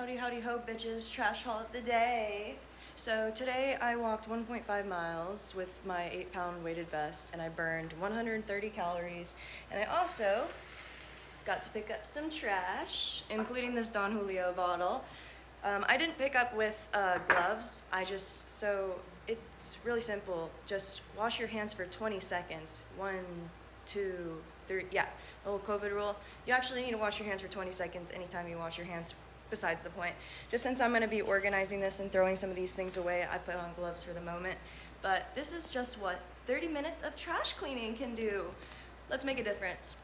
Howdy, howdy, ho, bitches. Trash haul of the day. So today I walked 1.5 miles with my 8-pound weighted vest and I burned 130 calories. And I also got to pick up some trash, including this Don Julio bottle. I didn't pick up with gloves. So it's really simple. Just wash your hands for 20 seconds. 1, 2, 3, yeah, the whole COVID rule. You actually need to wash your hands for 20 seconds anytime you wash your hands, besides the point. Just since I'm gonna be organizing this and throwing some of these things away, I put on gloves for the moment. But this is just what 30 minutes of trash cleaning can do. Let's make a difference.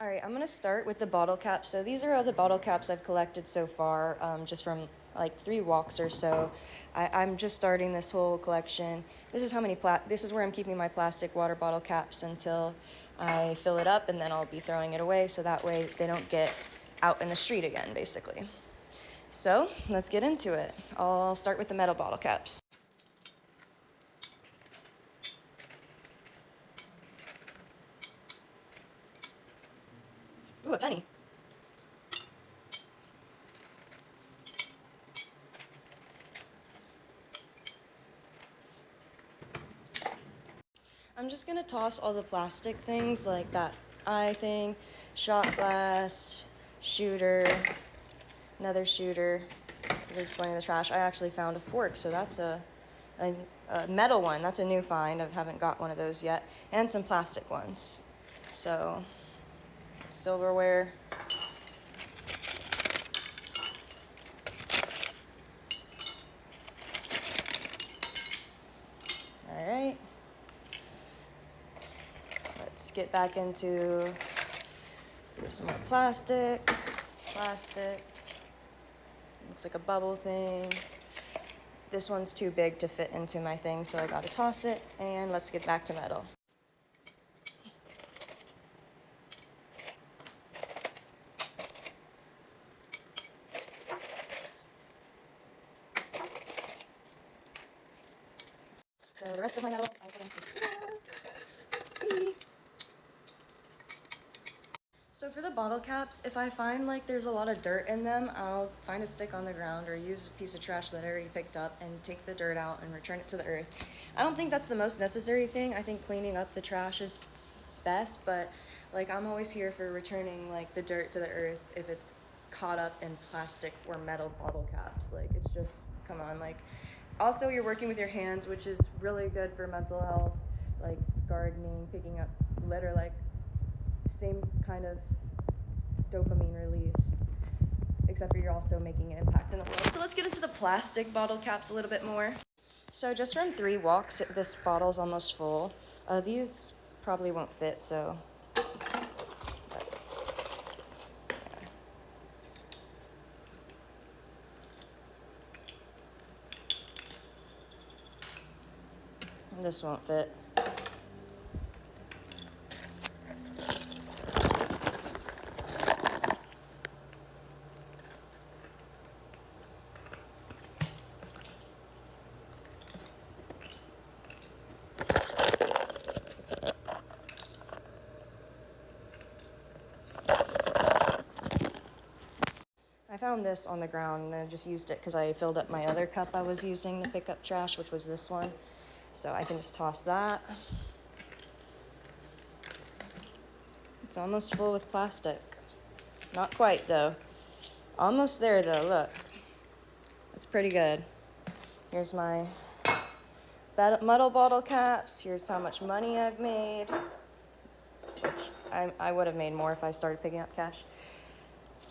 All right, I'm gonna start with the bottle caps. So these are all the bottle caps I've collected so far, just from like 3 walks or so. I'm just starting this whole collection. This is how many this is where I'm keeping my plastic water bottle caps until I fill it up, and then I'll be throwing it away so that way they don't get out in the street again, basically. So let's get into it. I'll start with the metal bottle caps. Ooh, a penny. I'm just gonna toss all the plastic things like that eye thing, shot glass, shooter, another shooter. These are just going in the trash. I actually found a fork, so that's a metal one. That's a new find. I haven't got one of those yet. And some plastic ones. So, silverware. All right. Let's get back into some more plastic. Looks like a bubble thing. This one's too big to fit into my thing, so I gotta toss it. And let's get back to metal. So the rest of my metal, I put into. So for the bottle caps, if I find like there's a lot of dirt in them, I'll find a stick on the ground or use a piece of trash that I already picked up and take the dirt out and return it to the earth. I don't think that's the most necessary thing. I think cleaning up the trash is best, but like I'm always here for returning like the dirt to the earth if it's caught up in plastic or metal bottle caps. Like it's just, come on, like also you're working with your hands, which is really good for mental health, like gardening, picking up litter, like same kind of dopamine release, except for you're also making an impact in the world. So let's get into the plastic bottle caps a little bit more. So just from 3 walks, this bottle's almost full. These probably won't fit, so. This won't fit. I found this on the ground and I just used it because I filled up my other cup I was using to pick up trash, which was this one. So I can just toss that. It's almost full with plastic. Not quite though. Almost there though, look. That's pretty good. Here's my metal bottle caps. Here's how much money I've made. Which I would have made more if I started picking up cash.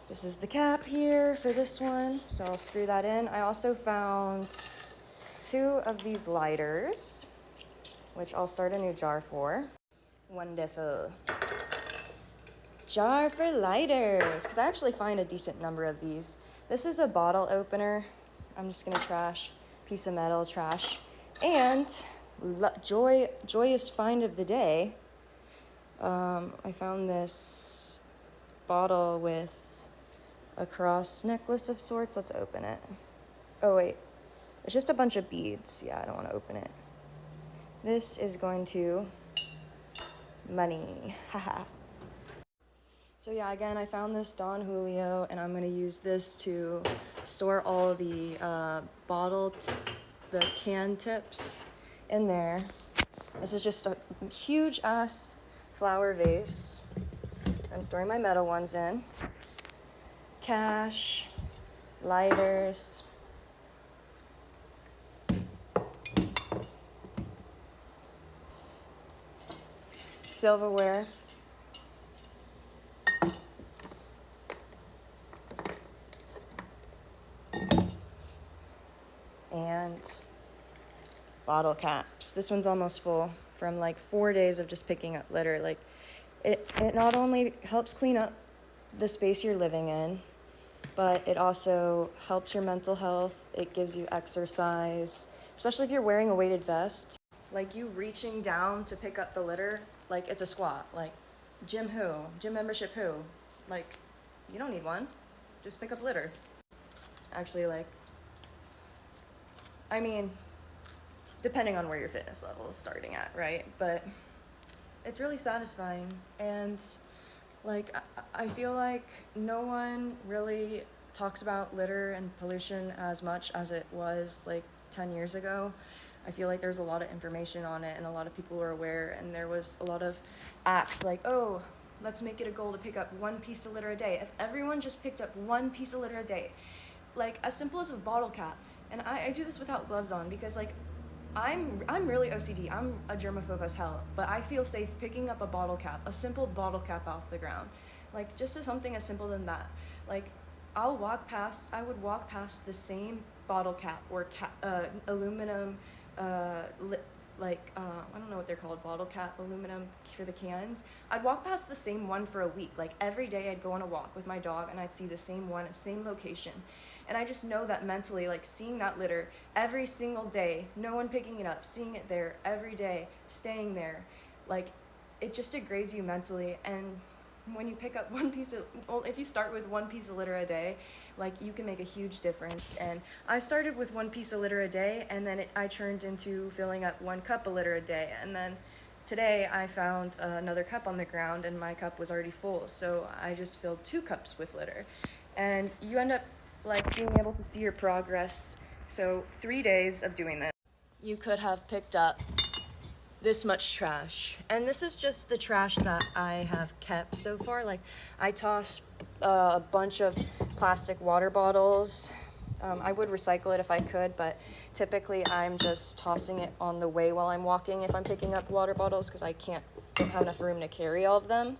This is the cap here for this one, so I'll screw that in. I also found 2 of these lighters, which I'll start a new jar for. Wonderful. Jar for lighters, because I actually find a decent number of these. This is a bottle opener. I'm just gonna trash, piece of metal, trash. And joyous find of the day. I found this bottle with a cross necklace of sorts. Let's open it. Oh wait, it's just a bunch of beads. Yeah, I don't want to open it. This is going to money. Haha. So yeah, again, I found this Don Julio, and I'm gonna use this to store all the the can tips in there. This is just a huge ass flower vase I'm storing my metal ones in. Cash, lighters, silverware, and bottle caps. This one's almost full from like 4 days of just picking up litter. Like it not only helps clean up the space you're living in, but it also helps your mental health. It gives you exercise, especially if you're wearing a weighted vest. Like you reaching down to pick up the litter, like it's a squat. Like gym membership who? Like you don't need one, just pick up litter. Actually, like, I mean, depending on where your fitness level is starting at, right? But it's really satisfying. And like I feel like no one really talks about litter and pollution as much as it was like 10 years ago. I feel like there's a lot of information on it and a lot of people are aware, and there was a lot of acts like, oh, let's make it a goal to pick up 1 piece of litter a day. If everyone just picked up 1 piece of litter a day, like as simple as a bottle cap, and I do this without gloves on because like I'm really OCD. I'm a germaphobe as hell, but I feel safe picking up a bottle cap, a simple bottle cap off the ground. Like just something as simple than that. Like I would walk past the same bottle cap or aluminum, I don't know what they're called, bottle cap, aluminum for the cans. I'd walk past the same one for a week. Like every day I'd go on a walk with my dog and I'd see the same one, same location. And I just know that mentally, like seeing that litter every single day, no one picking it up, seeing it there every day, staying there, like it just degrades you mentally. And when you pick up if you start with 1 piece of litter a day, like you can make a huge difference. And I started with 1 piece of litter a day, and then I turned into filling up 1 cup of litter a day. And then today I found another cup on the ground and my cup was already full. So I just filled 2 cups with litter. And you end up like being able to see your progress. So 3 days of doing this, you could have picked up this much trash. And this is just the trash that I have kept so far. Like I toss a bunch of plastic water bottles. I would recycle it if I could, but typically I'm just tossing it on the way while I'm walking if I'm picking up water bottles, because I don't have enough room to carry all of them.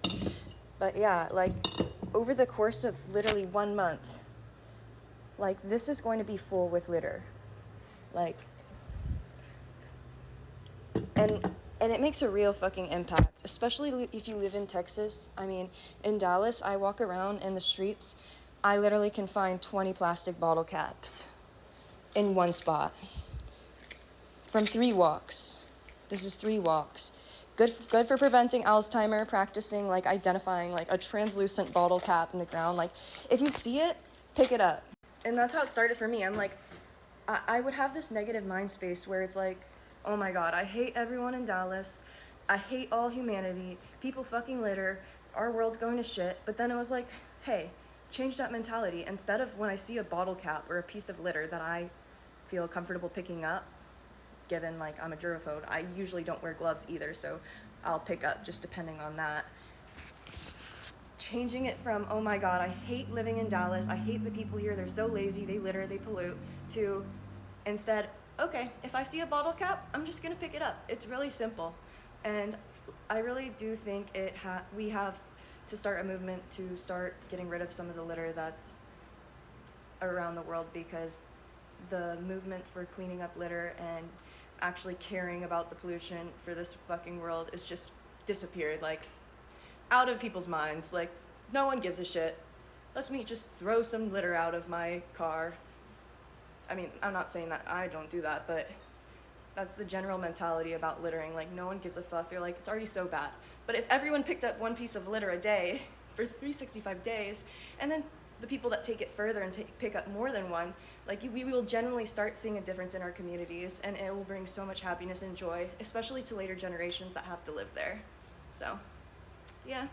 But yeah, like over the course of literally 1 month, like this is going to be full with litter. Like, and it makes a real fucking impact, especially if you live in Texas. I mean, in Dallas, I walk around in the streets, I literally can find 20 plastic bottle caps in one spot from 3 walks. This is 3 walks. Good for preventing Alzheimer, practicing like identifying like a translucent bottle cap in the ground. Like if you see it, pick it up. And that's how it started for me. I'm like, I would have this negative mind space where it's like, oh my God, I hate everyone in Dallas. I hate all humanity. People fucking litter. Our world's going to shit. But then it was like, hey, change that mentality. Instead of when I see a bottle cap or a piece of litter that I feel comfortable picking up, given like I'm a germaphobe, I usually don't wear gloves either, so I'll pick up just depending on that. Changing it from, oh my God, I hate living in Dallas, I hate the people here, they're so lazy, they litter, they pollute, to instead, okay, if I see a bottle cap, I'm just gonna pick it up. It's really simple. And I really do think we have to start a movement to start getting rid of some of the litter that's around the world, because the movement for cleaning up litter and actually caring about the pollution for this fucking world is just disappeared, like out of people's minds. Like no one gives a shit. Let me just throw some litter out of my car. I mean, I'm not saying that I don't do that, but that's the general mentality about littering. Like no one gives a fuck. They're like, it's already so bad. But if everyone picked up 1 piece of litter a day for 365 days, and then the people that take it further and pick up more than 1, like we will generally start seeing a difference in our communities, and it will bring so much happiness and joy, especially to later generations that have to live there. So, yeah.